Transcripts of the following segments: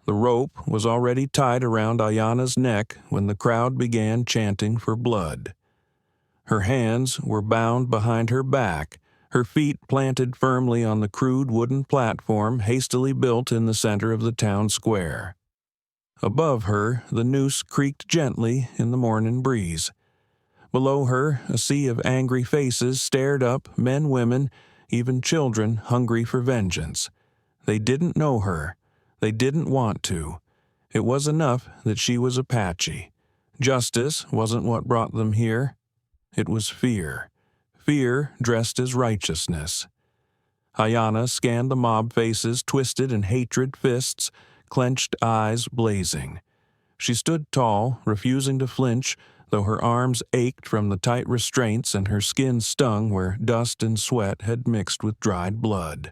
The rope was already tied around Ayana's neck when the crowd began chanting for blood. Her hands were bound behind her back, her feet planted firmly on the crude wooden platform hastily built in the center of the town square. Above her, the noose creaked gently in the morning breeze. Below her, a sea of angry faces stared up, men, women, even children hungry for vengeance. They didn't know her. They didn't want to. It was enough that she was Apache. Justice wasn't what brought them here. It was fear. Fear dressed as righteousness. Ayana scanned the mob faces twisted in hatred fists, clenched eyes blazing. She stood tall, refusing to flinch, though her arms ached from the tight restraints and her skin stung where dust and sweat had mixed with dried blood.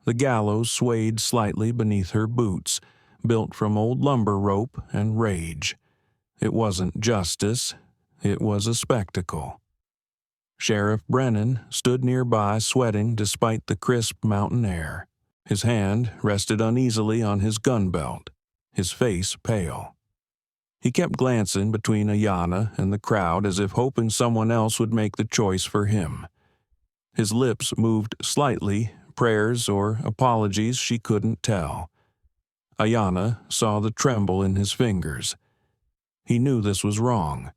The gallows swayed slightly beneath her boots, built from old lumber rope and rage. It wasn't justice. It was a spectacle. Sheriff Brennan stood nearby, sweating despite the crisp mountain air. His hand rested uneasily on his gun belt, his face pale. He kept glancing between Ayana and the crowd as if hoping someone else would make the choice for him. His lips moved slightly, prayers or apologies she couldn't tell. Ayana saw the tremble in his fingers. He knew this was wrong,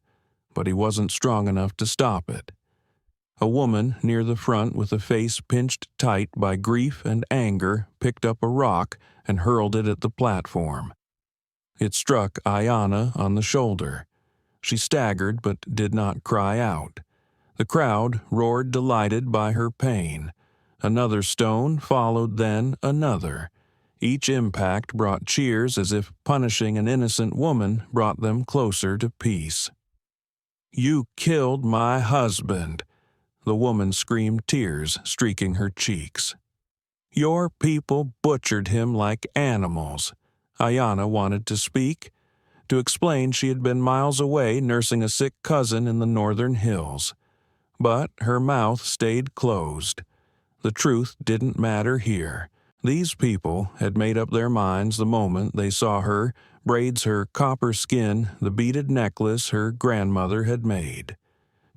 but he wasn't strong enough to stop it. A woman near the front with a face pinched tight by grief and anger picked up a rock and hurled it at the platform. It struck Ayana on the shoulder. She staggered but did not cry out. The crowd roared delighted by her pain. Another stone followed, then another. Each impact brought cheers as if punishing an innocent woman brought them closer to peace. "You killed my husband," the woman screamed, tears streaking her cheeks. "Your people butchered him like animals." Ayana wanted to speak, to explain she had been miles away nursing a sick cousin in the northern hills. But her mouth stayed closed. The truth didn't matter here. These people had made up their minds the moment they saw her, braids her copper skin, the beaded necklace her grandmother had made.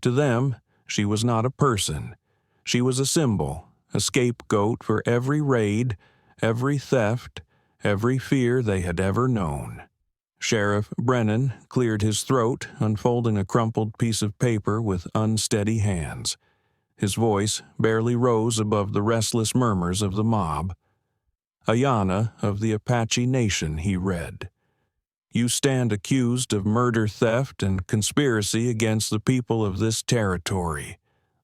To them, she was not a person. She was a symbol, a scapegoat for every raid, every theft, every fear they had ever known. Sheriff Brennan cleared his throat, unfolding a crumpled piece of paper with unsteady hands. His voice barely rose above the restless murmurs of the mob. "Ayana of the Apache Nation," he read. "You stand accused of murder, theft, and conspiracy against the people of this territory.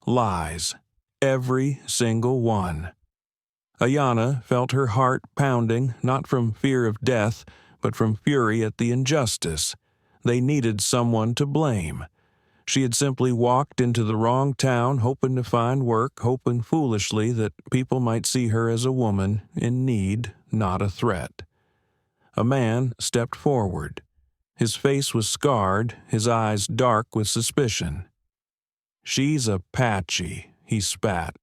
Lies. Every single one." Ayana felt her heart pounding, not from fear of death, but from fury at the injustice. They needed someone to blame. She had simply walked into the wrong town, hoping to find work, hoping foolishly that people might see her as a woman in need, not a threat. A man stepped forward. His face was scarred, his eyes dark with suspicion. "She's Apache," he spat.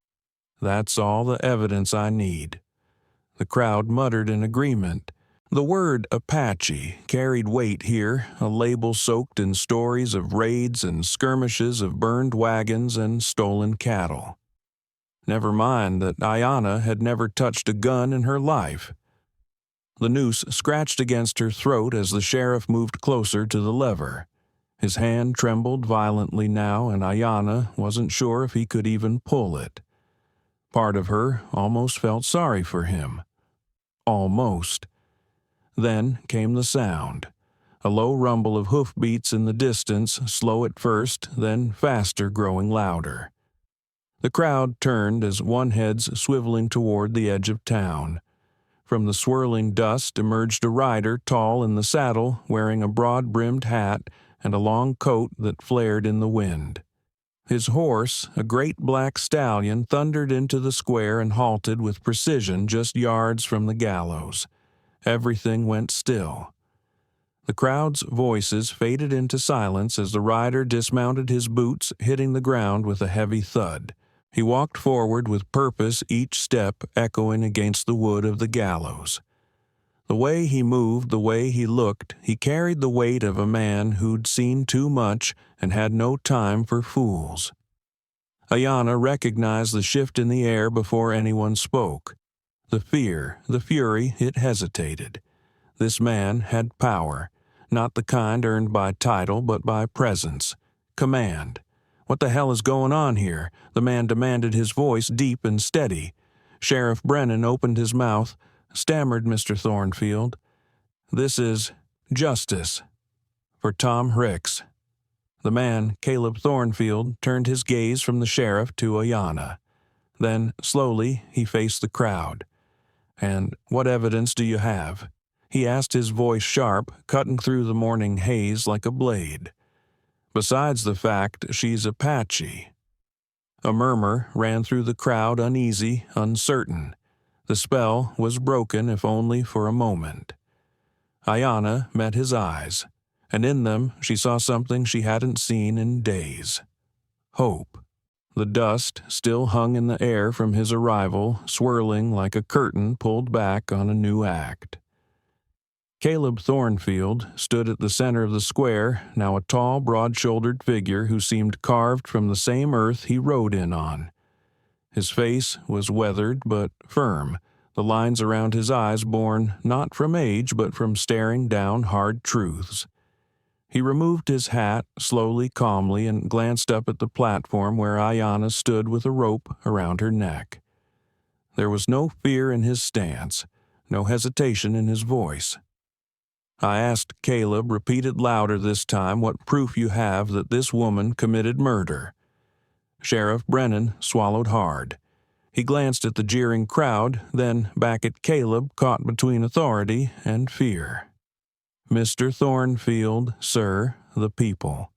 "That's all the evidence I need." The crowd muttered in agreement. The word Apache carried weight here, a label soaked in stories of raids and skirmishes of burned wagons and stolen cattle. Never mind that Ayana had never touched a gun in her life. The noose scratched against her throat as the sheriff moved closer to the lever. His hand trembled violently now, and Ayana wasn't sure if he could even pull it. Part of her almost felt sorry for him. Almost. Then came the sound. A low rumble of hoofbeats in the distance, slow at first, then faster, growing louder. The crowd turned as one head's swiveling toward the edge of town. From the swirling dust emerged a rider tall in the saddle, wearing a broad-brimmed hat and a long coat that flared in the wind. His horse, a great black stallion, thundered into the square and halted with precision just yards from the gallows. Everything went still. The crowd's voices faded into silence as the rider dismounted, his boots hitting the ground with a heavy thud. He walked forward with purpose, each step echoing against the wood of the gallows. The way he moved, the way he looked, he carried the weight of a man who'd seen too much and had no time for fools. Ayanna recognized the shift in the air before anyone spoke. The fear, the fury, it hesitated. This man had power, not the kind earned by title but by presence, command. "What the hell is going on here?" the man demanded, his voice deep and steady. Sheriff Brennan opened his mouth, stammered Mr. Thornfield. "This is justice for Tom Ricks." The man, Caleb Thornfield, turned his gaze from the sheriff to Ayanna. Then, slowly, he faced the crowd. "And what evidence do you have?" he asked, his voice sharp, cutting through the morning haze like a blade. "Besides the fact she's Apache." A murmur ran through the crowd, uneasy, uncertain. The spell was broken, if only for a moment. Ayanna met his eyes, and in them she saw something she hadn't seen in days. Hope. The dust still hung in the air from his arrival, swirling like a curtain pulled back on a new act. Caleb Thornfield stood at the center of the square, now a tall, broad-shouldered figure who seemed carved from the same earth he rode in on. His face was weathered but firm, the lines around his eyes born not from age but from staring down hard truths. He removed his hat slowly, calmly, and glanced up at the platform where Ayanna stood with a rope around her neck. There was no fear in his stance, no hesitation in his voice. "I asked Caleb, repeated louder this time, what proof you have that this woman committed murder." Sheriff Brennan swallowed hard. He glanced at the jeering crowd, then back at Caleb, caught between authority and fear. "Mr. Thornfield, sir, the people."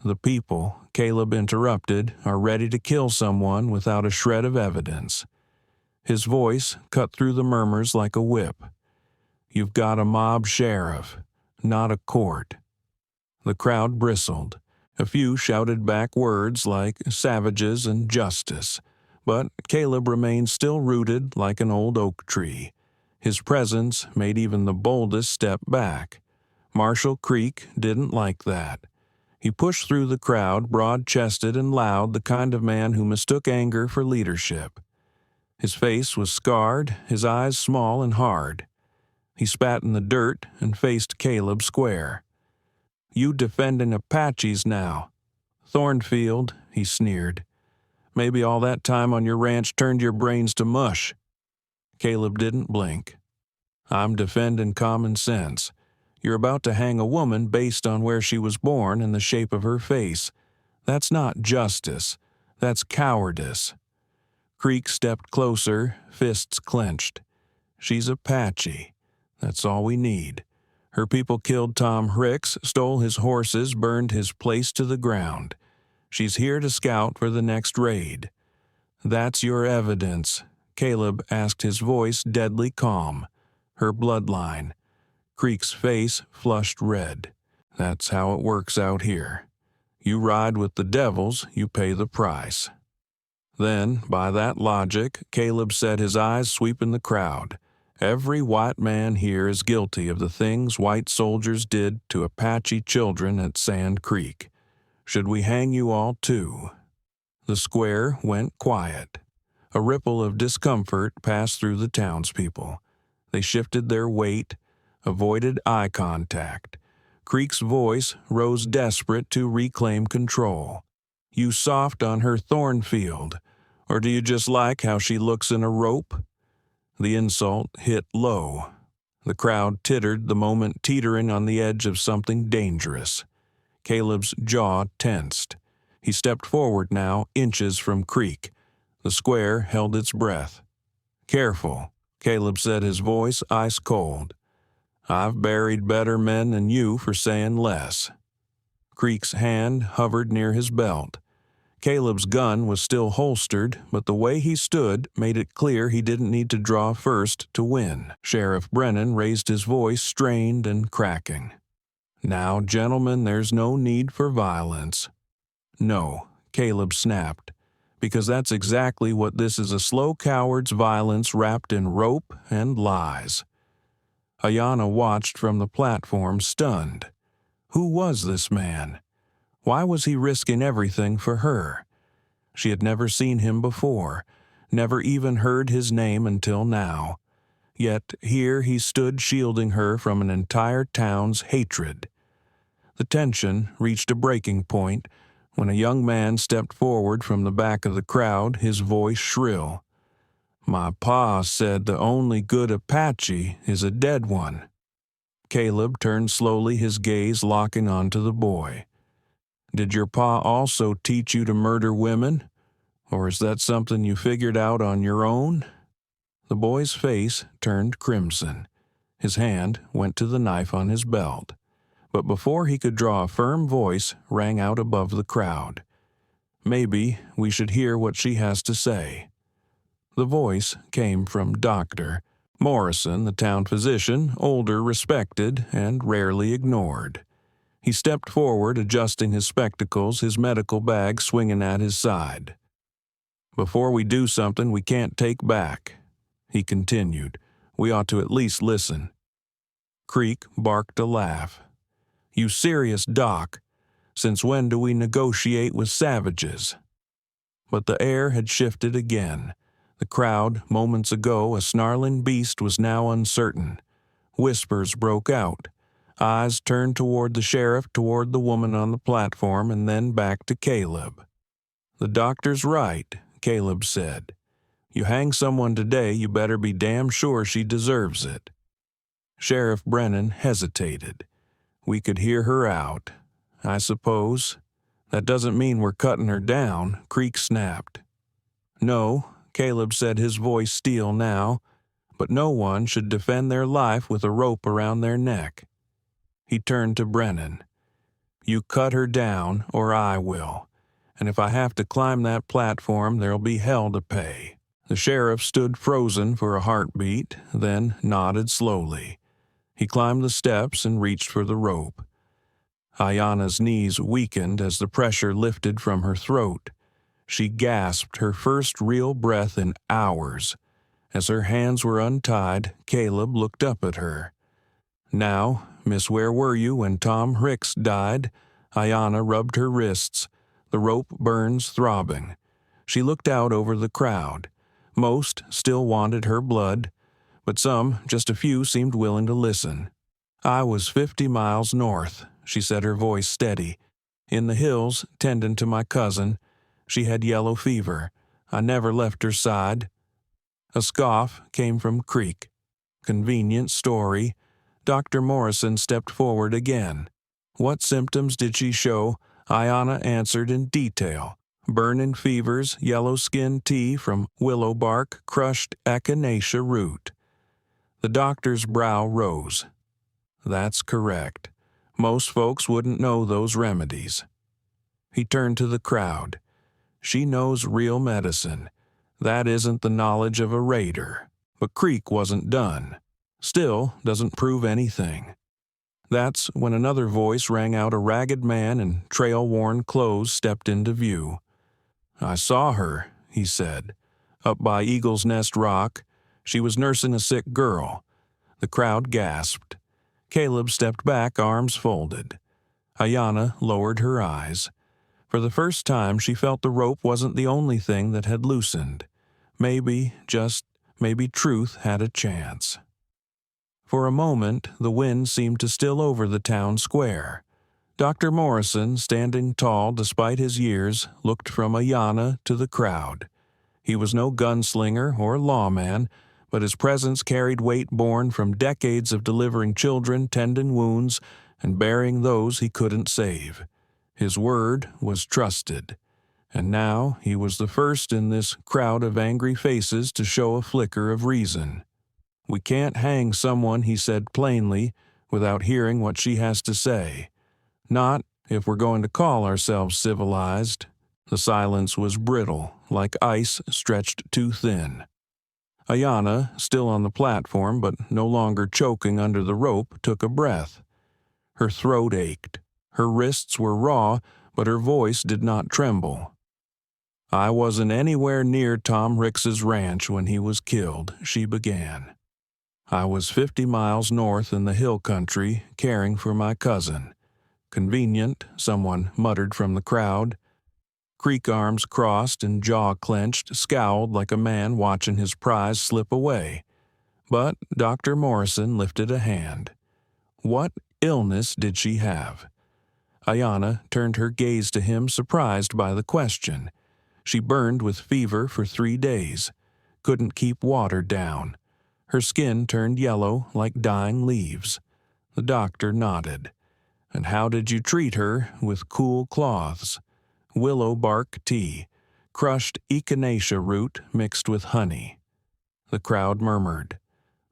"The people," Caleb interrupted, "are ready to kill someone without a shred of evidence." His voice cut through the murmurs like a whip. "You've got a mob sheriff, not a court." The crowd bristled. A few shouted back words like savages and justice, but Caleb remained still rooted like an old oak tree. His presence made even the boldest step back. Marshall Creek didn't like that. He pushed through the crowd, broad-chested and loud, the kind of man who mistook anger for leadership. His face was scarred, his eyes small and hard. He spat in the dirt and faced Caleb square. "You defending Apaches now." "Thornfield," he sneered. "Maybe all that time on your ranch turned your brains to mush." Caleb didn't blink. "I'm defending common sense. You're about to hang a woman based on where she was born and the shape of her face. That's not justice. That's cowardice." Creek stepped closer, fists clenched. "She's Apache. That's all we need. Her people killed Tom Ricks, stole his horses, burned his place to the ground. She's here to scout for the next raid." "That's your evidence," Caleb asked, his voice deadly calm. "Her bloodline." Creek's face flushed red. "That's how it works out here. You ride with the devils, you pay the price." Then, by that logic, Caleb said, his eyes sweeping the crowd, "Every white man here is guilty of the things white soldiers did to Apache children at Sand Creek. Should we hang you all too?" The square went quiet. A ripple of discomfort passed through the townspeople. They shifted their weight, avoided eye contact. Creek's voice rose desperate to reclaim control. "You soft on her, Thornfield, or do you just like how she looks in a rope?" The insult hit low. The crowd tittered, the moment teetering on the edge of something dangerous. Caleb's jaw tensed. He stepped forward now, inches from Creek. The square held its breath. "Careful," Caleb said, his voice ice cold. "I've buried better men than you for saying less." Creek's hand hovered near his belt. Caleb's gun was still holstered, but the way he stood made it clear he didn't need to draw first to win. Sheriff Brennan raised his voice, strained and cracking. "Now, gentlemen, there's no need for violence." "No," Caleb snapped, "because that's exactly what this is, a slow coward's violence wrapped in rope and lies." Ayanna watched from the platform, stunned. Who was this man? Why was he risking everything for her? She had never seen him before, never even heard his name until now. Yet here he stood shielding her from an entire town's hatred. The tension reached a breaking point when a young man stepped forward from the back of the crowd, his voice shrill. "My pa said the only good Apache is a dead one." Caleb turned slowly, his gaze locking onto the boy. "Did your pa also teach you to murder women? Or is that something you figured out on your own?" The boy's face turned crimson. His hand went to the knife on his belt. But before he could draw, a firm voice rang out above the crowd. "Maybe we should hear what she has to say." The voice came from Dr. Morrison, the town physician, older, respected, and rarely ignored. He stepped forward, adjusting his spectacles, his medical bag swinging at his side. "Before we do something we can't take back," he continued, "we ought to at least listen." Creek barked a laugh. "You serious, Doc? Since when do we negotiate with savages?" But the air had shifted again. The crowd, moments ago a snarling beast, was now uncertain. Whispers broke out. Eyes turned toward the sheriff, toward the woman on the platform, and then back to Caleb. "The doctor's right," Caleb said. "You hang someone today, you better be damn sure she deserves it." Sheriff Brennan hesitated. "We could hear her out, I suppose. That doesn't mean we're cutting her down," Creek snapped. "No," Caleb said, his voice steel now, "but no one should defend their life with a rope around their neck." He turned to Brennan. "You cut her down, or I will. And if I have to climb that platform, there'll be hell to pay." The sheriff stood frozen for a heartbeat, then nodded slowly. He climbed the steps and reached for the rope. Ayanna's knees weakened as the pressure lifted from her throat. She gasped her first real breath in hours. As her hands were untied, Caleb looked up at her. "Now, Miss, where were you when Tom Ricks died?" Ayanna rubbed her wrists, the rope burns throbbing. She looked out over the crowd. Most still wanted her blood, but some, just a few, seemed willing to listen. "I was 50 miles north," she said, her voice steady. "In the hills, tending to my cousin. She had yellow fever. I never left her side." A scoff came from Creek. "Convenient story." Dr. Morrison stepped forward again. "What symptoms did she show?" Ayanna answered in detail. Burning fevers, yellow skin tea from willow bark, crushed echinacea root. The doctor's brow rose. "That's correct. Most folks wouldn't know those remedies." He turned to the crowd. "She knows real medicine. That isn't the knowledge of a raider." But Creek wasn't done. "Still doesn't prove anything." That's when another voice rang out. A ragged man in trail-worn clothes stepped into view. "I saw her," he said, "up by Eagle's Nest Rock. She was nursing a sick girl." The crowd gasped. Caleb stepped back, arms folded. Ayanna lowered her eyes. For the first time, she felt the rope wasn't the only thing that had loosened. Maybe, just maybe, truth had a chance. For a moment, the wind seemed to still over the town square. Dr. Morrison, standing tall despite his years, looked from Ayanna to the crowd. He was no gunslinger or lawman, but his presence carried weight borne from decades of delivering children, tending wounds, and burying those he couldn't save. His word was trusted, and now he was the first in this crowd of angry faces to show a flicker of reason. "We can't hang someone," he said plainly, "without hearing what she has to say. Not if we're going to call ourselves civilized." The silence was brittle, like ice stretched too thin. Ayanna, still on the platform but no longer choking under the rope, took a breath. Her throat ached. Her wrists were raw, but her voice did not tremble. "I wasn't anywhere near Tom Ricks's ranch when he was killed," she began. I was 50 miles north in the hill country, caring for my cousin. Convenient, someone muttered from the crowd. Creek, arms crossed and jaw clenched, scowled like a man watching his prize slip away. But Dr. Morrison lifted a hand. What illness did she have? Ayanna turned her gaze to him, surprised by the question. She burned with fever for 3 days. Couldn't keep water down. Her skin turned yellow like dying leaves. The doctor nodded. And how did you treat her? With cool cloths. Willow bark tea. Crushed echinacea root mixed with honey. The crowd murmured.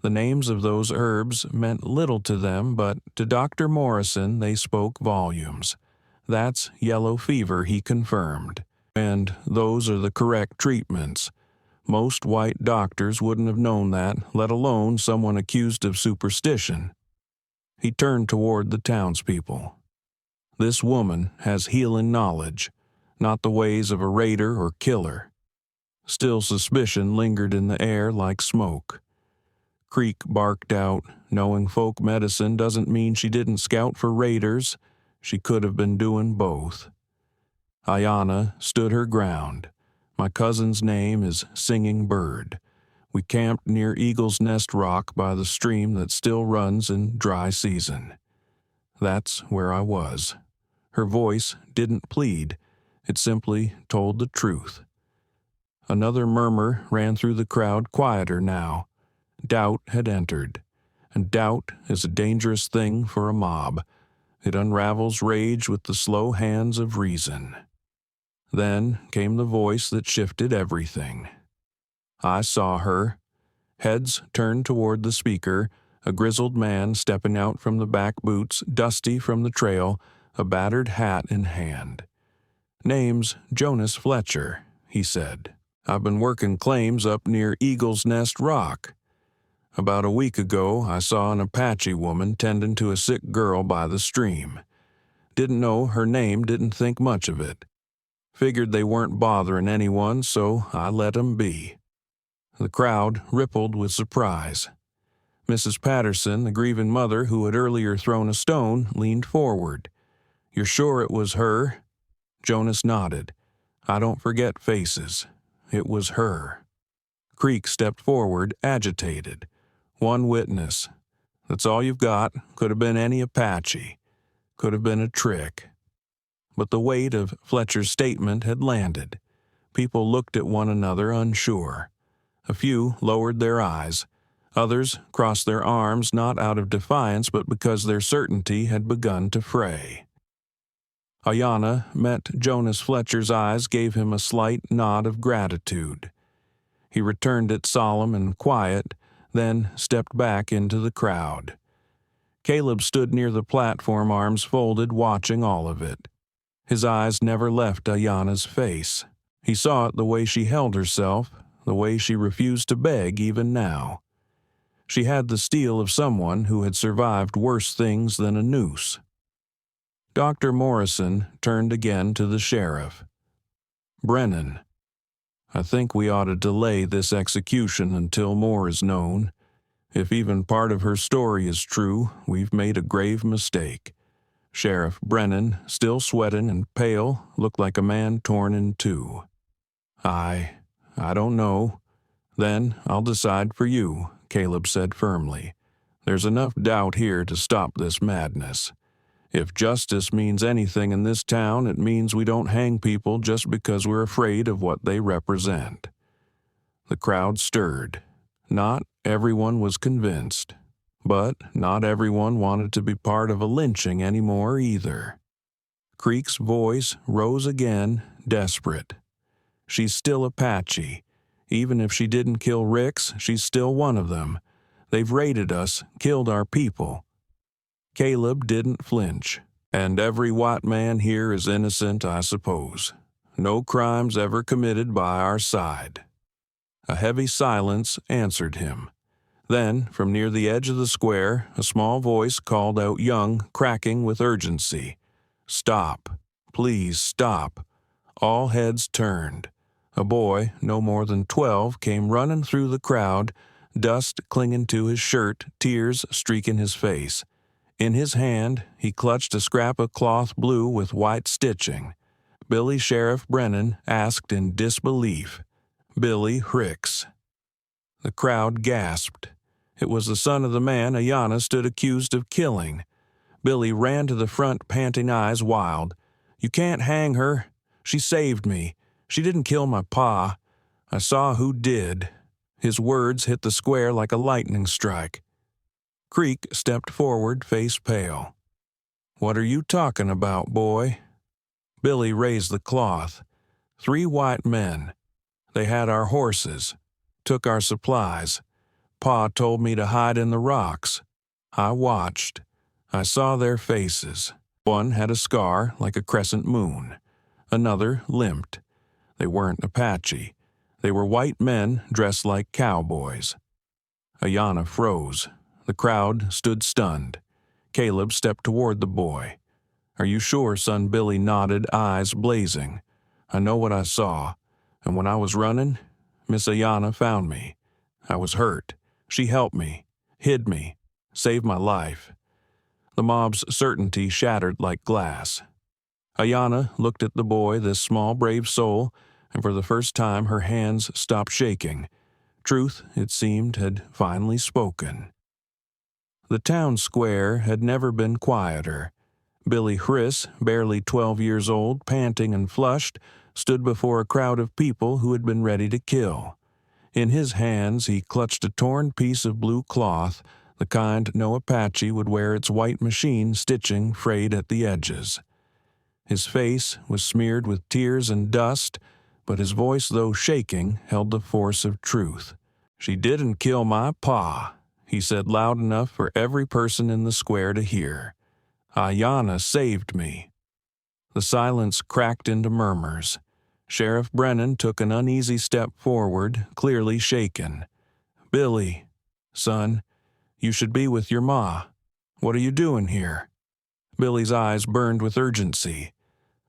The names of those herbs meant little to them, but to Dr. Morrison they spoke volumes. That's yellow fever, he confirmed. And those are the correct treatments. Most white doctors wouldn't have known that, let alone someone accused of superstition. He turned toward the townspeople. This woman has healing knowledge, not the ways of a raider or killer. Still suspicion lingered in the air like smoke. Creek barked out, knowing folk medicine doesn't mean she didn't scout for raiders. She could have been doing both. Ayanna stood her ground. My cousin's name is Singing Bird. We camped near Eagle's Nest Rock by the stream that still runs in dry season. That's where I was. Her voice didn't plead. It simply told the truth. Another murmur ran through the crowd, quieter now. Doubt had entered, and doubt is a dangerous thing for a mob. It unravels rage with the slow hands of reason. Then came the voice that shifted everything. I saw her. Heads turned toward the speaker, a grizzled man stepping out from the back boots, dusty from the trail, a battered hat in hand. Name's Jonas Fletcher, he said. I've been working claims up near Eagle's Nest Rock. About a week ago, I saw an Apache woman tending to a sick girl by the stream. Didn't know her name, didn't think much of it. Figured they weren't bothering anyone, so I let 'em be. The crowd rippled with surprise. Mrs. Patterson, the grieving mother who had earlier thrown a stone, leaned forward. You're sure it was her? Jonas nodded. I don't forget faces. It was her. Creek stepped forward, agitated. One witness. That's all you've got. Could have been any Apache. Could have been a trick. But the weight of Fletcher's statement had landed. People looked at one another unsure. A few lowered their eyes. Others crossed their arms not out of defiance but because their certainty had begun to fray. Ayanna met Jonas Fletcher's eyes, gave him a slight nod of gratitude. He returned it solemn and quiet, then stepped back into the crowd. Caleb stood near the platform, arms folded, watching all of it. His eyes never left Ayanna's face. He saw it the way she held herself, the way she refused to beg even now. She had the steel of someone who had survived worse things than a noose. Dr. Morrison turned again to the sheriff. Brennan, I think we ought to delay this execution until more is known. If even part of her story is true, we've made a grave mistake. Sheriff Brennan, still sweating and pale, looked like a man torn in two. I don't know. Then I'll decide for you, Caleb said firmly. There's enough doubt here to stop this madness. If justice means anything in this town, it means we don't hang people just because we're afraid of what they represent. The crowd stirred. Not everyone was convinced, but not everyone wanted to be part of a lynching anymore either. Creek's voice rose again, desperate. She's still Apache. Even if she didn't kill Ricks, she's still one of them. They've raided us, killed our people. Caleb didn't flinch. And every white man here is innocent, I suppose. No crimes ever committed by our side. A heavy silence answered him. Then, from near the edge of the square, a small voice called out young, cracking with urgency. Stop. Please stop. All heads turned. A boy, no more than 12, came running through the crowd, dust clinging to his shirt, tears streaking his face. In his hand, he clutched a scrap of cloth blue with white stitching. Billy Sheriff Brennan asked in disbelief, "Billy Hicks." The crowd gasped. It was the son of the man Ayanna stood accused of killing. Billy ran to the front, panting, eyes wild. "You can't hang her. She saved me. She didn't kill my pa. I saw who did." His words hit the square like a lightning strike. Creek stepped forward, face pale. "What are you talking about, boy?" Billy raised the cloth. "3 white men. They had our horses, took our supplies. Pa told me to hide in the rocks. I watched. I saw their faces. One had a scar like a crescent moon. Another limped. They weren't Apache. They were white men dressed like cowboys." Ayanna froze. The crowd stood stunned. Caleb stepped toward the boy. "Are you sure?" Son Billy nodded, eyes blazing. "I know what I saw. And when I was running, Miss Ayanna found me. I was hurt. She helped me, hid me, saved my life." The mob's certainty shattered like glass. Ayanna looked at the boy, this small, brave soul, and for the first time her hands stopped shaking. Truth, it seemed, had finally spoken. The town square had never been quieter. Billy Hicks, barely 12 years old, panting and flushed, stood before a crowd of people who had been ready to kill. In his hands he clutched a torn piece of blue cloth, the kind no Apache would wear its white machine stitching frayed at the edges. His face was smeared with tears and dust, but his voice, though shaking, held the force of truth. "She didn't kill my pa," he said loud enough for every person in the square to hear. "Ayanna saved me." The silence cracked into murmurs. Sheriff Brennan took an uneasy step forward, clearly shaken. "Billy, son, you should be with your ma. What are you doing here?" Billy's eyes burned with urgency.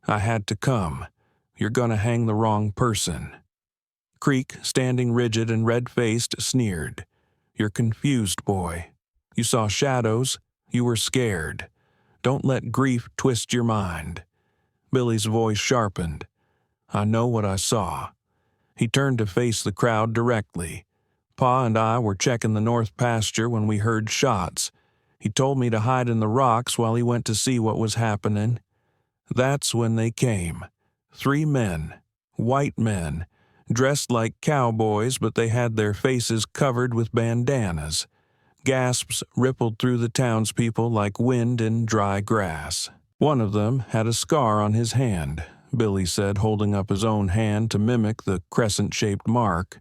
"I had to come. You're gonna hang the wrong person." Creek, standing rigid and red-faced, sneered. "You're confused, boy. You saw shadows. You were scared. Don't let grief twist your mind." Billy's voice sharpened. "I know what I saw." He turned to face the crowd directly. "Pa and I were checking the north pasture when we heard shots. He told me to hide in the rocks while he went to see what was happening. That's when they came. 3 men, white men, dressed like cowboys, but they had their faces covered with bandanas. Gasps rippled through the townspeople like wind in dry grass. One of them had a scar on his hand," Billy said, holding up his own hand to mimic the crescent-shaped mark.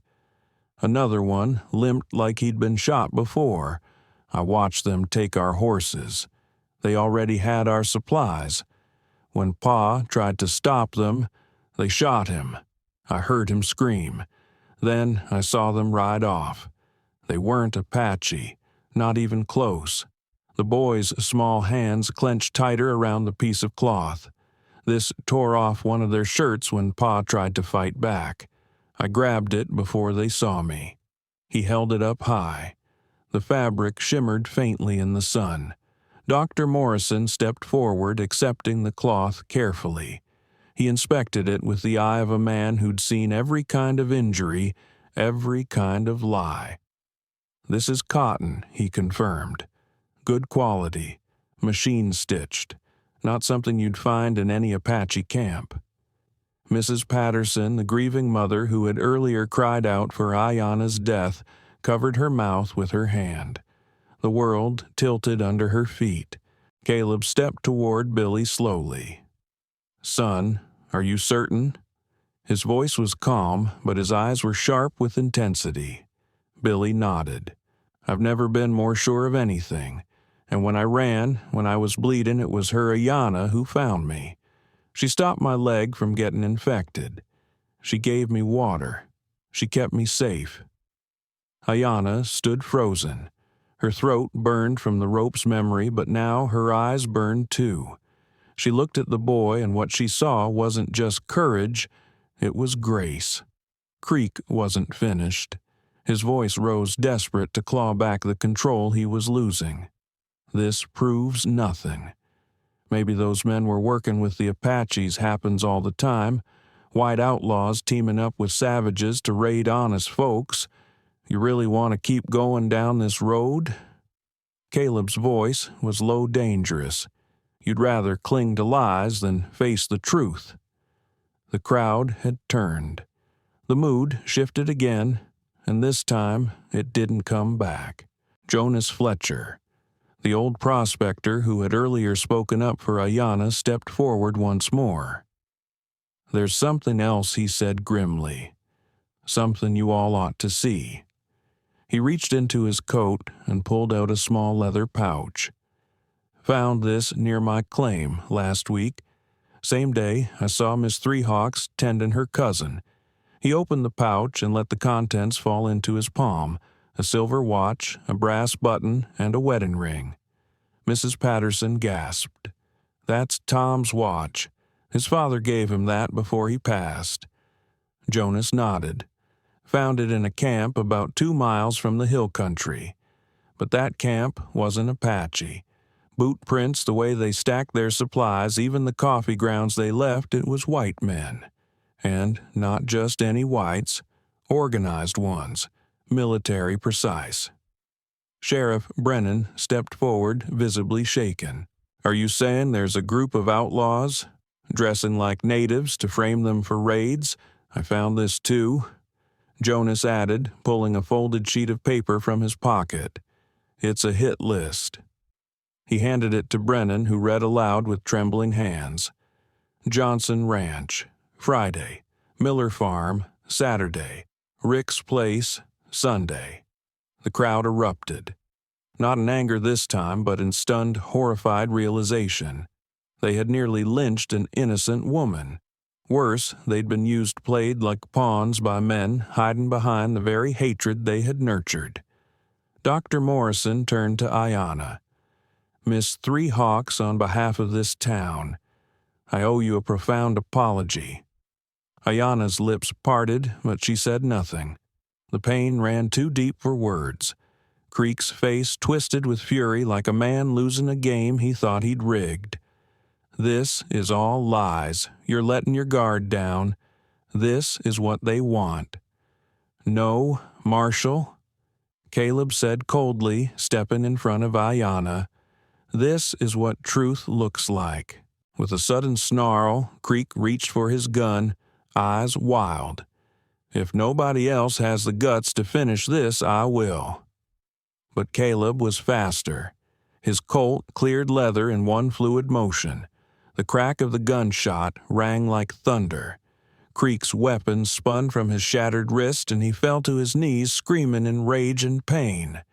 "Another one limped like he'd been shot before. I watched them take our horses. They already had our supplies. When Pa tried to stop them, they shot him. I heard him scream. Then I saw them ride off. They weren't Apache, not even close." The boy's small hands clenched tighter around the piece of cloth. "This tore off one of their shirts when Pa tried to fight back. I grabbed it before they saw me." He held it up high. The fabric shimmered faintly in the sun. Dr. Morrison stepped forward, accepting the cloth carefully. He inspected it with the eye of a man who'd seen every kind of injury, every kind of lie. "This is cotton," he confirmed. "Good quality, machine-stitched, not something you'd find in any Apache camp." Mrs. Patterson, the grieving mother who had earlier cried out for Ayanna's death, covered her mouth with her hand. The world tilted under her feet. Caleb stepped toward Billy slowly. "Son, are you certain?" His voice was calm, but his eyes were sharp with intensity. Billy nodded. "I've never been more sure of anything. And when I ran, when I was bleeding, it was her Ayanna who found me. She stopped my leg from getting infected. She gave me water. She kept me safe." Ayanna stood frozen. Her throat burned from the rope's memory, but now her eyes burned too. She looked at the boy, and what she saw wasn't just courage, it was grace. Creek wasn't finished. His voice rose desperate to claw back the control he was losing. "This proves nothing. Maybe those men were working with the Apaches happens all the time. White outlaws teaming up with savages to raid honest folks. You really want to keep going down this road?" Caleb's voice was low dangerous. You'd rather cling to lies than face the truth. The crowd had turned. The mood shifted again, and this time it didn't come back. Jonas Fletcher, the old prospector who had earlier spoken up for Ayanna, stepped forward once more. "There's something else," he said grimly. "Something you all ought to see." He reached into his coat and pulled out a small leather pouch. "Found this near my claim last week. Same day I saw Miss Three Hawks tending her cousin." He opened the pouch and let the contents fall into his palm: a silver watch, a brass button, and a wedding ring. Mrs. Patterson gasped. "That's Tom's watch. His father gave him that before he passed." Jonas nodded. "Found it in a camp about 2 miles from the hill country. But that camp wasn't Apache. Boot prints, the way they stacked their supplies, even the coffee grounds they left, it was white men. And not just any whites, organized ones, military precise." Sheriff Brennan stepped forward, visibly shaken. "Are you saying there's a group of outlaws, dressing like natives to frame them for raids? I found this too." Jonas added, pulling a folded sheet of paper from his pocket. "It's a hit list." He handed it to Brennan, who read aloud with trembling hands. "Johnson Ranch, Friday. Miller Farm, Saturday. Rick's Place, Sunday." The crowd erupted. Not in anger this time, but in stunned, horrified realization. They had nearly lynched an innocent woman. Worse, they'd been played like pawns by men hiding behind the very hatred they had nurtured. Dr. Morrison turned to Ayanna. "Miss Three Hawks, on behalf of this town, I owe you a profound apology." Ayanna's lips parted, but she said nothing. The pain ran too deep for words. Creek's face twisted with fury like a man losing a game he thought he'd rigged. "This is all lies. You're letting your guard down. This is what they want." "No, Marshal," Caleb said coldly, stepping in front of Ayanna. "This is what truth looks like." With a sudden snarl, Creek reached for his gun, eyes wild. "If nobody else has the guts to finish this, I will." But Caleb was faster. His Colt cleared leather in one fluid motion. The crack of the gunshot rang like thunder. Creek's weapon spun from his shattered wrist, and he fell to his knees, screaming in rage and pain.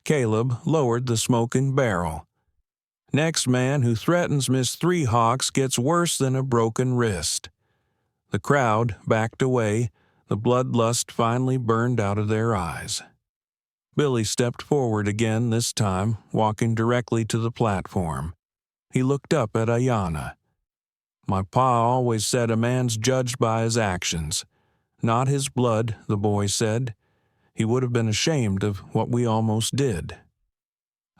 Caleb lowered the smoking barrel. "Next man who threatens Miss Three Hawks gets worse than a broken wrist." The crowd backed away, the bloodlust finally burned out of their eyes. Billy stepped forward again this time, walking directly to the platform. He looked up at Ayanna. "My pa always said a man's judged by his actions, not his blood," the boy said. "He would have been ashamed of what we almost did."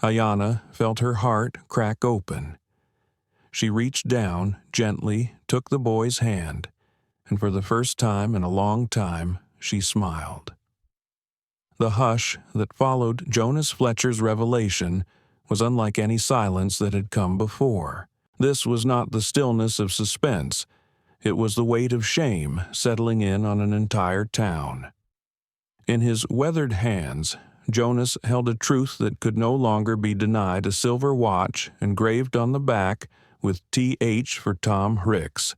Ayanna felt her heart crack open. She reached down, gently, took the boy's hand, and for the first time in a long time, she smiled. The hush that followed Jonas Fletcher's revelation was unlike any silence that had come before. This was not the stillness of suspense. It was the weight of shame settling in on an entire town. In his weathered hands, Jonas held a truth that could no longer be denied: a silver watch engraved on the back with T.H. for Tom Ricks,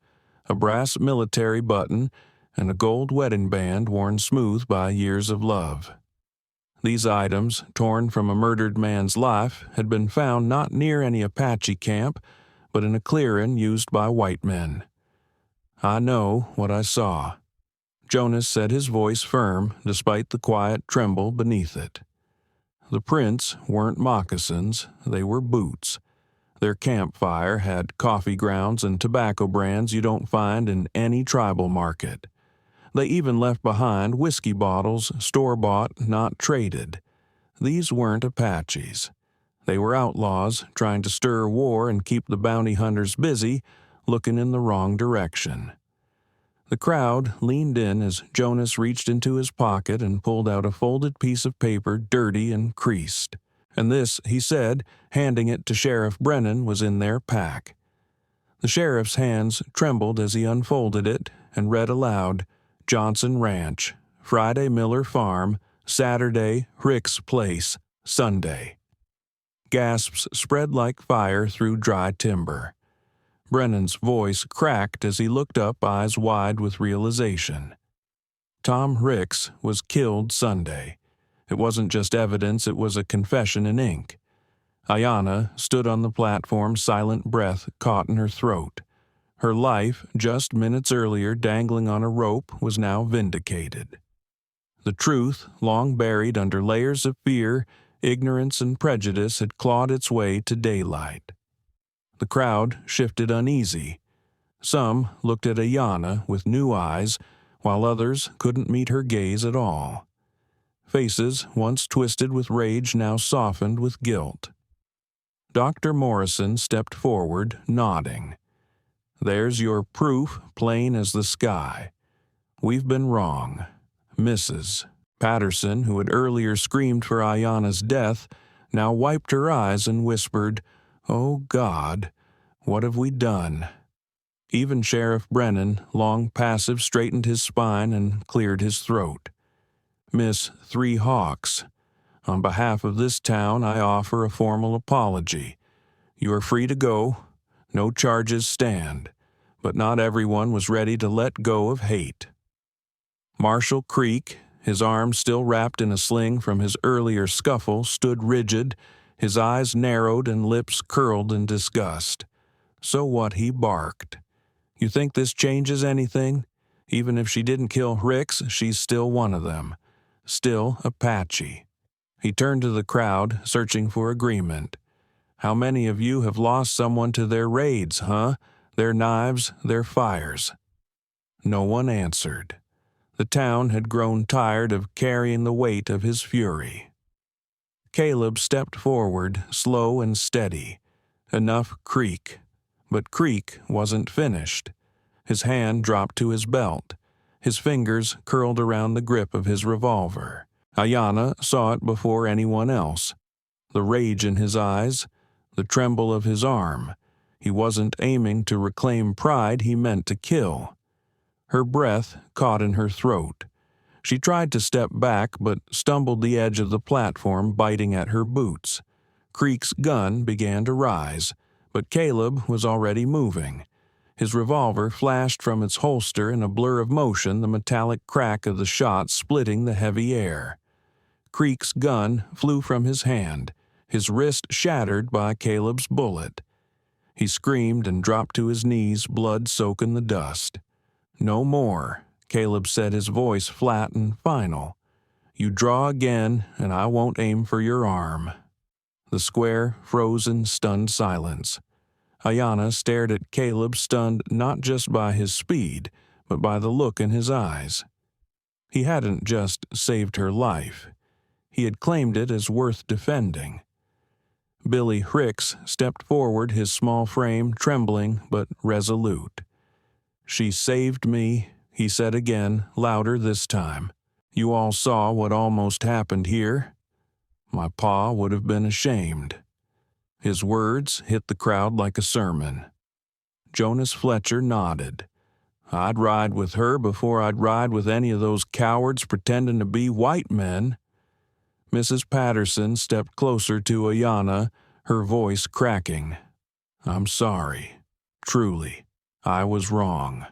a brass military button, and a gold wedding band worn smooth by years of love. These items, torn from a murdered man's life, had been found not near any Apache camp, but in a clearing used by white men. "I know what I saw." Jonas said, his voice firm despite the quiet tremble beneath it. The prints weren't moccasins, they were boots. Their campfire had coffee grounds and tobacco brands you don't find in any tribal market. They even left behind whiskey bottles, store-bought, not traded. These weren't Apaches. They were outlaws trying to stir war and keep the bounty hunters busy, looking in the wrong direction. The crowd leaned in as Jonas reached into his pocket and pulled out a folded piece of paper dirty and creased. And this, he said, handing it to Sheriff Brennan, was in their pack. The sheriff's hands trembled as he unfolded it and read aloud, Johnson Ranch, Friday Miller Farm, Saturday Rick's Place, Sunday. Gasps spread like fire through dry timber. Brennan's voice cracked as he looked up, eyes wide with realization. Tom Ricks was killed Sunday. It wasn't just evidence, it was a confession in ink. Ayanna stood on the platform, silent breath caught in her throat. Her life, just minutes earlier dangling on a rope, was now vindicated. The truth, long buried under layers of fear, ignorance, and prejudice, had clawed its way to daylight. The crowd shifted uneasy. Some looked at Ayanna with new eyes, while others couldn't meet her gaze at all. Faces, once twisted with rage, now softened with guilt. Dr. Morrison stepped forward, nodding. There's your proof, plain as the sky. We've been wrong. Mrs. Patterson, who had earlier screamed for Ayanna's death, now wiped her eyes and whispered, "Oh God, what have we done?" Even Sheriff Brennan, long passive, straightened his spine and cleared his throat. Miss Three Hawks, on behalf of this town, I offer a formal apology. You are free to go. No charges stand. But not everyone was ready to let go of hate. Marshall Creek, his arms still wrapped in a sling from his earlier scuffle, stood rigid, his eyes narrowed and lips curled in disgust. So what, he barked. You think this changes anything? Even if she didn't kill Ricks, she's still one of them. Still Apache. He turned to the crowd, searching for agreement. How many of you have lost someone to their raids, huh? Their knives, their fires? No one answered. The town had grown tired of carrying the weight of his fury. Caleb stepped forward, slow and steady. Enough Creek. But Creek wasn't finished. His hand dropped to his belt. His fingers curled around the grip of his revolver. Ayanna saw it before anyone else. The rage in his eyes, the tremble of his arm. He wasn't aiming to reclaim pride, he meant to kill. Her breath caught in her throat. She tried to step back, but stumbled the edge of the platform, biting at her boots. Creek's gun began to rise, but Caleb was already moving. His revolver flashed from its holster in a blur of motion, the metallic crack of the shot splitting the heavy air. Creek's gun flew from his hand, his wrist shattered by Caleb's bullet. He screamed and dropped to his knees, blood soaking the dust. No more, Caleb said, his voice flat and final. You draw again, and I won't aim for your arm. The square froze in stunned silence. Ayanna stared at Caleb, stunned not just by his speed, but by the look in his eyes. He hadn't just saved her life. He had claimed it as worth defending. Billy Ricks stepped forward, his small frame trembling but resolute. She saved me, he said again, louder this time. You all saw what almost happened here. My pa would have been ashamed. His words hit the crowd like a sermon. Jonas Fletcher nodded. I'd ride with her before I'd ride with any of those cowards pretending to be white men. Mrs. Patterson stepped closer to Ayanna, her voice cracking. I'm sorry. Truly, I was wrong.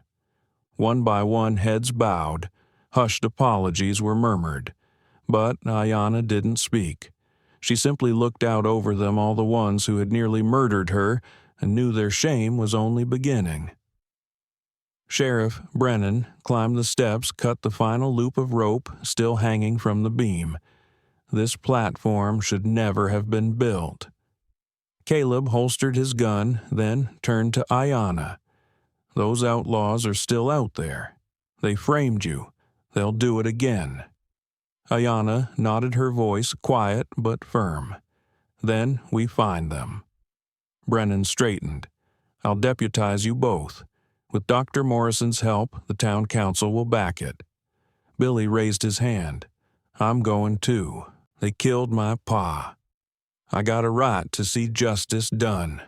One by one, heads bowed. Hushed apologies were murmured. But Ayanna didn't speak. She simply looked out over them, all the ones who had nearly murdered her, and knew their shame was only beginning. Sheriff Brennan climbed the steps, cut the final loop of rope still hanging from the beam. This platform should never have been built. Caleb holstered his gun, then turned to Ayanna. Those outlaws are still out there. They framed you. They'll do it again." Ayanna nodded, her voice quiet but firm. "Then we find them." Brennan straightened. "I'll deputize you both. With Dr. Morrison's help, the town council will back it." Billy raised his hand. "I'm going too. They killed my pa. I got a right to see justice done."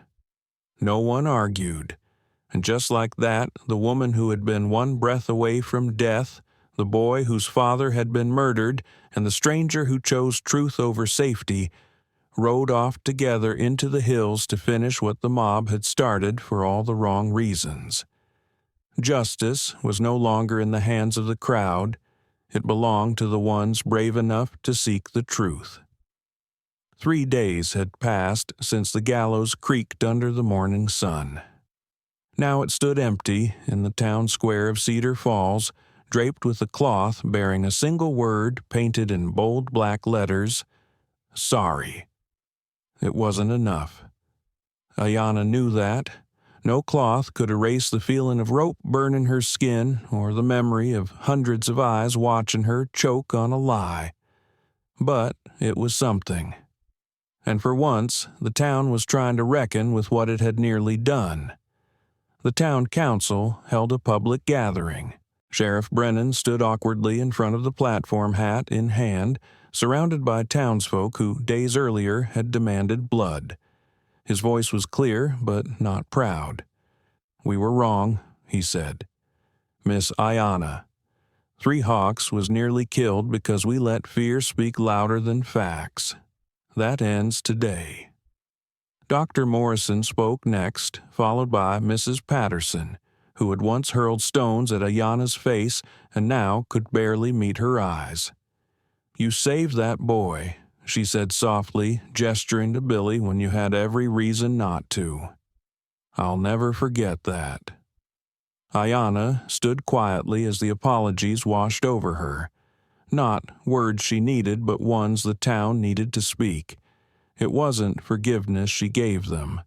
No one argued. And just like that, the woman who had been one breath away from death, the boy whose father had been murdered, and the stranger who chose truth over safety, rode off together into the hills to finish what the mob had started for all the wrong reasons. Justice was no longer in the hands of the crowd. It belonged to the ones brave enough to seek the truth. 3 days had passed since the gallows creaked under the morning sun. Now it stood empty in the town square of Cedar Falls, draped with a cloth bearing a single word painted in bold black letters: "Sorry." It wasn't enough. Ayanna knew that. No cloth could erase the feeling of rope burning her skin or the memory of hundreds of eyes watching her choke on a lie. But it was something. And for once, the town was trying to reckon with what it had nearly done. The town council held a public gathering. Sheriff Brennan stood awkwardly in front of the platform, hat in hand, surrounded by townsfolk who days earlier had demanded blood. His voice was clear, but not proud. "We were wrong," he said. "Miss Ayanna, Three Hawks was nearly killed because we let fear speak louder than facts. That ends today." Dr. Morrison spoke next, followed by Mrs. Patterson, who had once hurled stones at Ayanna's face and now could barely meet her eyes. "You saved that boy," she said softly, gesturing to Billy when you had every reason not to. "I'll never forget that." Ayanna stood quietly as the apologies washed over her. Not words she needed, but ones the town needed to speak. It wasn't forgiveness she gave them.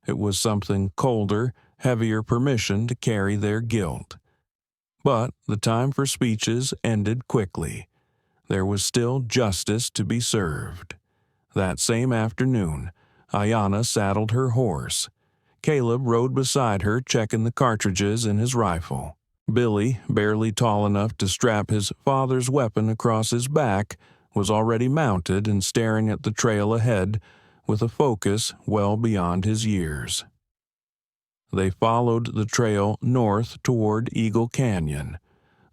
It was something colder, heavier permission to carry their guilt. But the time for speeches ended quickly. There was still justice to be served. That same afternoon, Ayanna saddled her horse. Caleb rode beside her, checking the cartridges in his rifle. Billy, barely tall enough to strap his father's weapon across his back, was already mounted and staring at the trail ahead with a focus well beyond his years. They followed the trail north toward Eagle Canyon.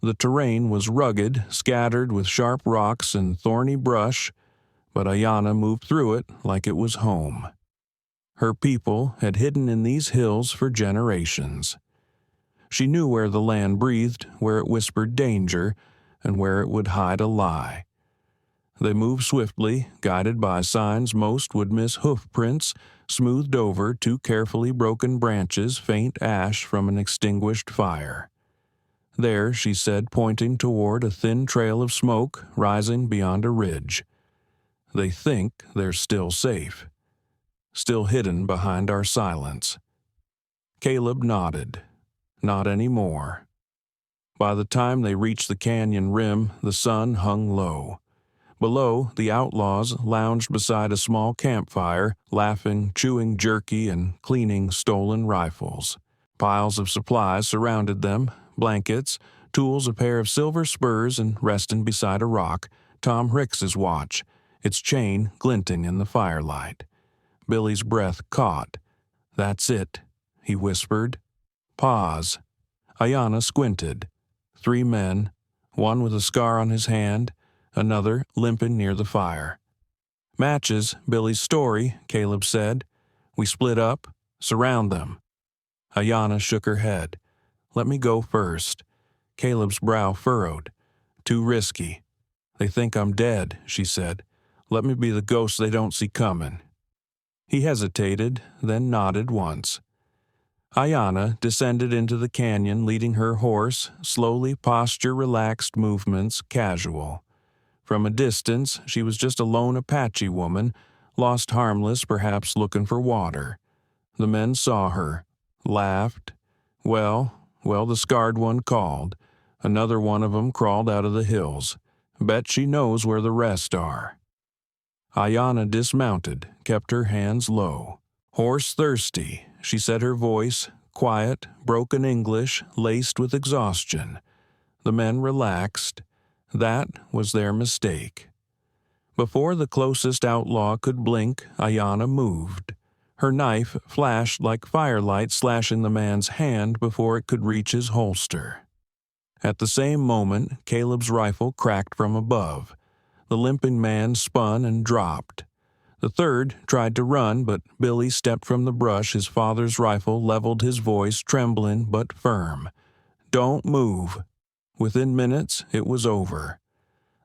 The terrain was rugged, scattered with sharp rocks and thorny brush, but Ayanna moved through it like it was home. Her people had hidden in these hills for generations. She knew where the land breathed, where it whispered danger, and where it would hide a lie. They moved swiftly, guided by signs most would miss hoof prints, smoothed over two carefully broken branches, faint ash from an extinguished fire. "There," she said, pointing toward a thin trail of smoke rising beyond a ridge. "They think they're still safe, still hidden behind our silence." Caleb nodded. Not anymore. By the time they reached the canyon rim, the sun hung low. Below, the outlaws lounged beside a small campfire, laughing, chewing jerky, and cleaning stolen rifles. Piles of supplies surrounded them: blankets, tools, a pair of silver spurs, and resting beside a rock, Tom Ricks's watch, its chain glinting in the firelight. Billy's breath caught. "That's it," he whispered. "Pause." Ayanna squinted. 3 men, one with a scar on his hand, another limping near the fire. "Matches Billy's story," Caleb said. "We split up. Surround them." Ayanna shook her head. "Let me go first." Caleb's brow furrowed. "Too risky. They think I'm dead," she said. "Let me be the ghost they don't see coming." He hesitated, then nodded once. Ayanna descended into the canyon, leading her horse, slowly, posture-relaxed movements casual. From a distance, she was just a lone Apache woman, lost harmless, perhaps looking for water. The men saw her, laughed. Well, the scarred one called. Another one of 'em crawled out of the hills. Bet she knows where the rest are." Ayanna dismounted, kept her hands low. "Horse thirsty," she said, her voice quiet, broken English laced with exhaustion. The men relaxed. That was their mistake. Before the closest outlaw could blink, Ayanna moved. Her knife flashed like firelight, slashing the man's hand before it could reach his holster. At the same moment, Caleb's rifle cracked from above. The limping man spun and dropped. The third tried to run, but Billy stepped from the brush. His father's rifle leveled, his voice trembling but firm. "Don't move." Within minutes, it was over.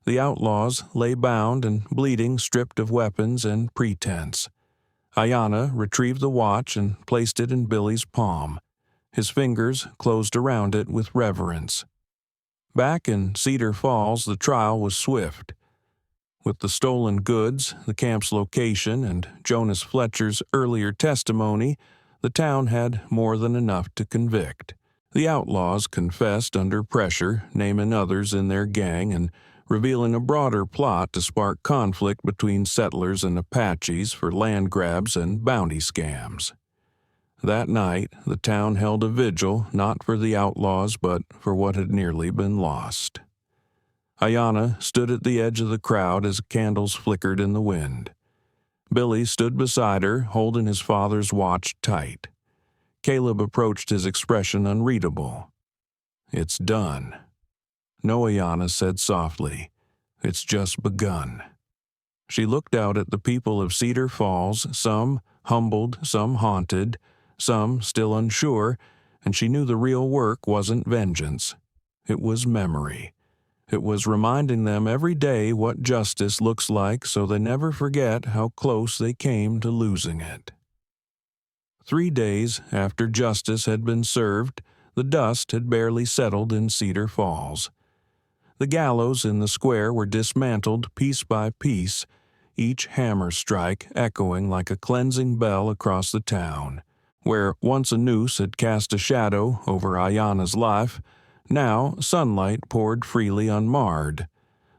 The outlaws lay bound and bleeding, stripped of weapons and pretense. Ayanna retrieved the watch and placed it in Billy's palm. His fingers closed around it with reverence. Back in Cedar Falls, the trial was swift. With the stolen goods, the camp's location, and Jonas Fletcher's earlier testimony, the town had more than enough to convict. The outlaws confessed under pressure, naming others in their gang and revealing a broader plot to spark conflict between settlers and Apaches for land grabs and bounty scams. That night, the town held a vigil, not for the outlaws, but for what had nearly been lost. Ayanna stood at the edge of the crowd as candles flickered in the wind. Billy stood beside her, holding his father's watch tight. Caleb approached, his expression unreadable. "It's done." "No," Ayanna said softly. "It's just begun." She looked out at the people of Cedar Falls, some humbled, some haunted, some still unsure, and she knew the real work wasn't vengeance. It was memory. It was reminding them every day what justice looks like so they never forget how close they came to losing it. 3 days after justice had been served, the dust had barely settled in Cedar Falls. The gallows in the square were dismantled piece by piece, each hammer strike echoing like a cleansing bell across the town. Where once a noose had cast a shadow over Ayanna's life, now sunlight poured freely unmarred.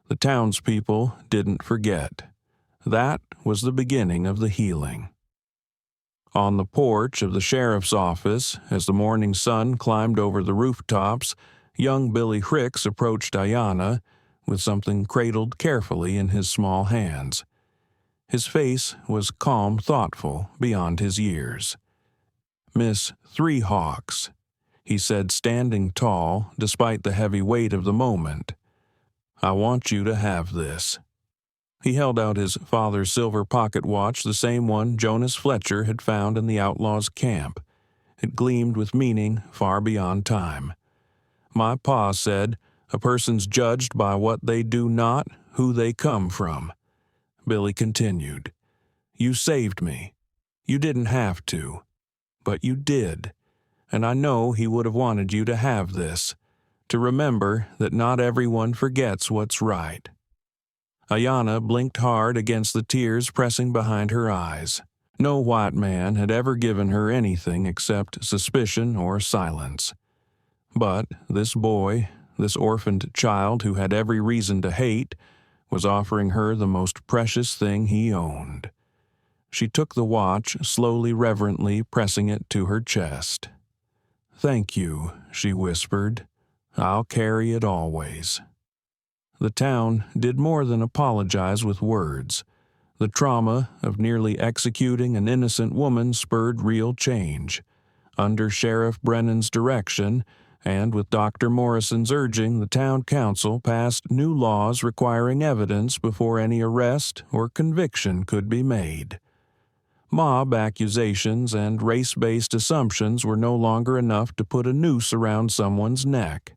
The townspeople didn't forget. That was the beginning of the healing. On the porch of the sheriff's office, as the morning sun climbed over the rooftops, young Billy Hicks approached Ayanna with something cradled carefully in his small hands. His face was calm, thoughtful, beyond his years. "Miss Three Hawks," he said, standing tall despite the heavy weight of the moment. "I want you to have this." He held out his father's silver pocket watch, the same one Jonas Fletcher had found in the outlaw's camp. It gleamed with meaning far beyond time. "My pa said, a person's judged by what they do, not who they come from." Billy continued, "You saved me. You didn't have to, but you did. And I know he would have wanted you to have this, to remember that not everyone forgets what's right." Ayanna blinked hard against the tears pressing behind her eyes. No white man had ever given her anything except suspicion or silence. But this boy, this orphaned child who had every reason to hate, was offering her the most precious thing he owned. She took the watch, slowly, reverently pressing it to her chest. "Thank you," she whispered. "I'll carry it always." The town did more than apologize with words. The trauma of nearly executing an innocent woman spurred real change. Under Sheriff Brennan's direction, and with Dr. Morrison's urging, the town council passed new laws requiring evidence before any arrest or conviction could be made. Mob accusations and race-based assumptions were no longer enough to put a noose around someone's neck.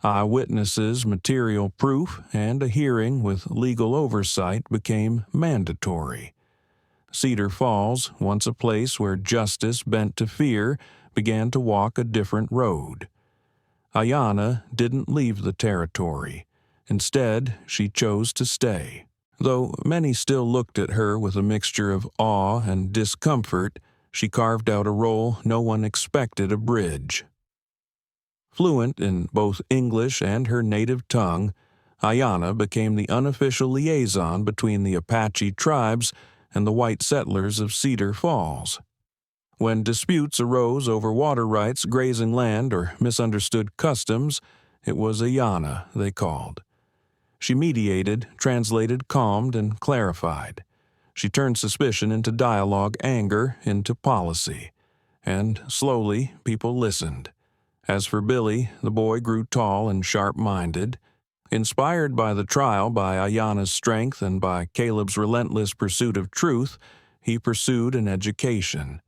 Eyewitnesses, material proof, and a hearing with legal oversight became mandatory. Cedar Falls, once a place where justice bent to fear, began to walk a different road. Ayanna didn't leave the territory. Instead, she chose to stay. Though many still looked at her with a mixture of awe and discomfort, she carved out a role no one expected: a bridge. Fluent in both English and her native tongue, Ayanna became the unofficial liaison between the Apache tribes and the white settlers of Cedar Falls. When disputes arose over water rights, grazing land, or misunderstood customs, it was Ayanna they called. She mediated, translated, calmed, and clarified. She turned suspicion into dialogue, anger into policy. And slowly, people listened. As for Billy, the boy grew tall and sharp-minded. Inspired by the trial, by Ayanna's strength, and by Caleb's relentless pursuit of truth, he pursued an education.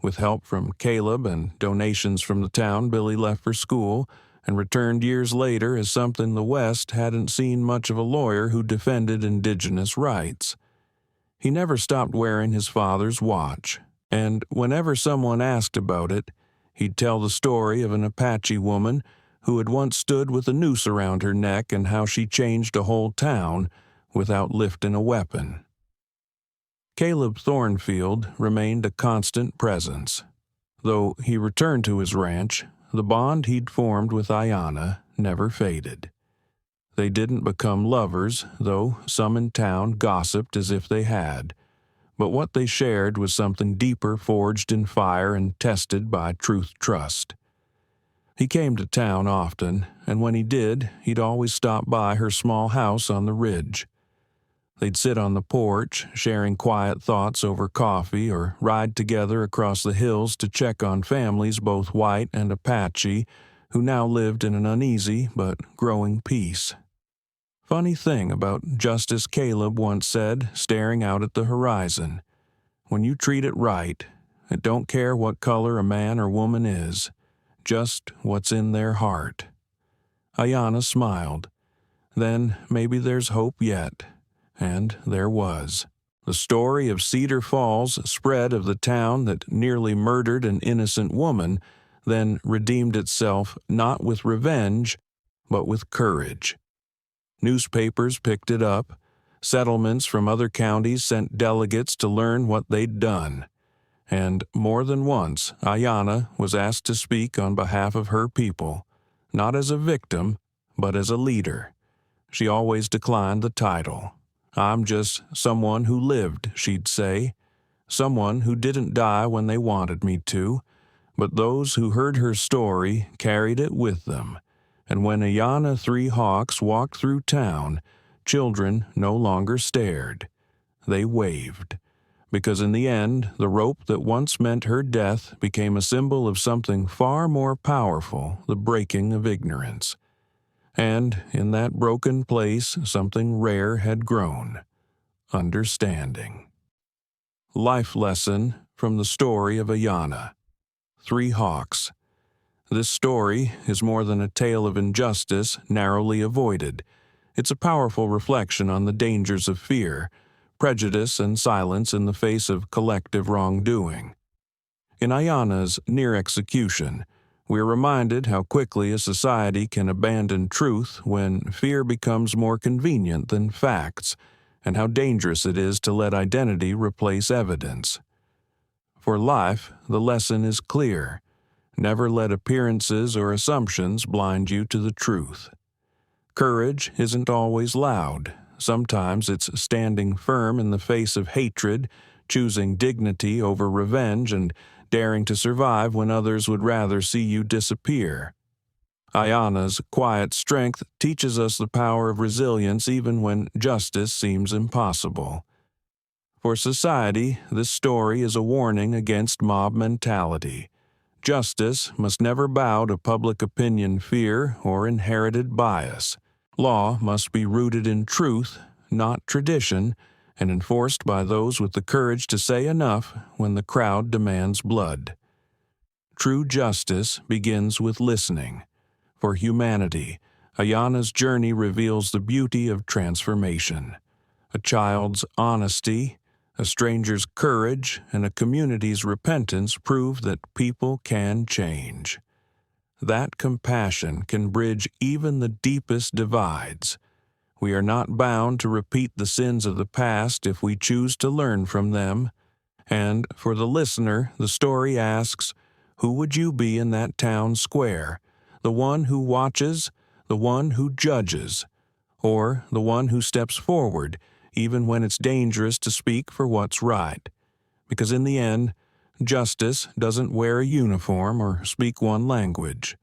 With help from Caleb and donations from the town, Billy left for school and returned years later as something the West hadn't seen much of: a lawyer who defended indigenous rights. He never stopped wearing his father's watch, and whenever someone asked about it, he'd tell the story of an Apache woman who had once stood with a noose around her neck and how she changed a whole town without lifting a weapon. Caleb Thornfield remained a constant presence. Though he returned to his ranch, the bond he'd formed with Ayanna never faded. They didn't become lovers, though some in town gossiped as if they had. But what they shared was something deeper, forged in fire and tested by truth-trust. He came to town often, and when he did, he'd always stop by her small house on the ridge. They'd sit on the porch, sharing quiet thoughts over coffee, or ride together across the hills to check on families, both white and Apache, who now lived in an uneasy but growing peace. Funny thing about Justice Caleb once said, staring out at the horizon: when you treat it right, it don't care what color a man or woman is, just what's in their heart. Ayanna smiled. Then maybe there's hope yet. And there was. The story of Cedar Falls spread of the town that nearly murdered an innocent woman, then redeemed itself not with revenge, but with courage. Newspapers picked it up. Settlements from other counties sent delegates to learn what they'd done. And more than once, Ayanna was asked to speak on behalf of her people, not as a victim, but as a leader. She always declined the title. "I'm just someone who lived," she'd say. "Someone who didn't die when they wanted me to." But those who heard her story carried it with them. And when Ayanna Three Hawks walked through town, children no longer stared. They waved. Because in the end, the rope that once meant her death became a symbol of something far more powerful, the breaking of ignorance. And in that broken place, something rare had grown: understanding. Life lesson from the story of Ayanna. Three Hawks. This story is more than a tale of injustice narrowly avoided. It's a powerful reflection on the dangers of fear, prejudice, and silence in the face of collective wrongdoing. In Ayanna's near execution, we are reminded how quickly a society can abandon truth when fear becomes more convenient than facts, and how dangerous it is to let identity replace evidence. For life, the lesson is clear. Never let appearances or assumptions blind you to the truth. Courage isn't always loud. Sometimes it's standing firm in the face of hatred, choosing dignity over revenge, and daring to survive when others would rather see you disappear. Ayanna's quiet strength teaches us the power of resilience even when justice seems impossible. For society, this story is a warning against mob mentality. Justice must never bow to public opinion fear or inherited bias. Law must be rooted in truth, not tradition, and enforced by those with the courage to say enough when the crowd demands blood. True justice begins with listening. For humanity, Ayanna's journey reveals the beauty of transformation. A child's honesty, a stranger's courage, and a community's repentance prove that people can change. That compassion can bridge even the deepest divides. We are not bound to repeat the sins of the past if we choose to learn from them. And for the listener, the story asks, who would you be in that town square? the one who watches, the one who judges, or the one who steps forward even when it's dangerous to speak for what's right. Because in the end, justice doesn't wear a uniform or speak one language.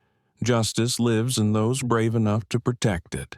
Justice lives in those brave enough to protect it.